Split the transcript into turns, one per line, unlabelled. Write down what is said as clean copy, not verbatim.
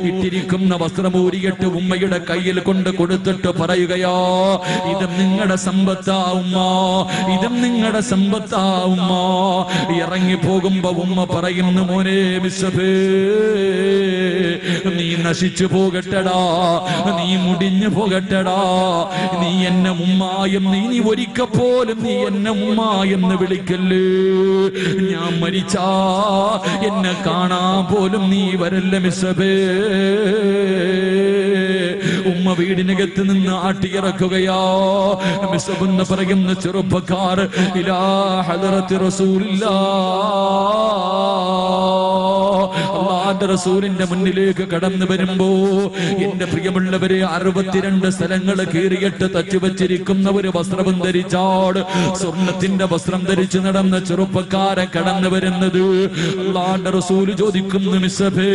ഇട്ടിരിക്കുന്ന വസ്ത്രം ഊരിയിട്ട് ഉമ്മയുടെ കയ്യിൽ കൊണ്ട് കൊടുത്തിട്ട് പറയുകയാ, ഇതും നിങ്ങളുടെ സമ്പത്താ ഉമ്മ, ഇതും നിങ്ങളുടെ സമ്പത്താ ഉമ്മ. ഇറങ്ങി പോകുമ്പോ ഉമ്മ പറയുന്നു, മോനെ മിസ്സഫേ, നീ നശിച്ചു പോകട്ടടാ, നീ മുടിഞ്ഞു പോകട്ടടാ, നീ എന്നെ ഉമ്മായും നീ ഒരിക്കൽ പോലും നീ എന്നെ ഉമ്മ എന്ന് വിളിക്കല്ലേ. ഞാൻ മരിച്ചാ എന്നെ കാണാൻ പോലും നീ വരല്ല മിസ്സഫേ. ഉമ്മ വീടിനകത്ത് നിന്ന് ആട്ടിയിറക്കുകയാ. മിസ്സബെന്ന് പറയുന്ന ചെറുപ്പക്കാർ ഇലാ ഹദറത്തി റസൂലില്ലാഹ്, അല്ലാഹുവിന്റെ റസൂലിന്റെ മുന്നിലേക്ക് കടന്നു വരുമ്പോ, എന്റെ പ്രിയമുള്ളവരെ, 62 സ്ഥലങ്ങൾ കീറിയിട്ട് തച്ചു വെച്ചിരിക്കുന്ന ഒരു വസ്ത്രം ധരിച്ചാട് സ്വർണത്തിന്റെ വസ്ത്രം ധരിച്ചു നടന്ന ചെറുപ്പക്കാരൻ കടന്നു വരുന്നത്. അല്ലാഹുവിന്റെ റസൂൽ ചോദിക്കുന്നു, മിസ്സഫേ,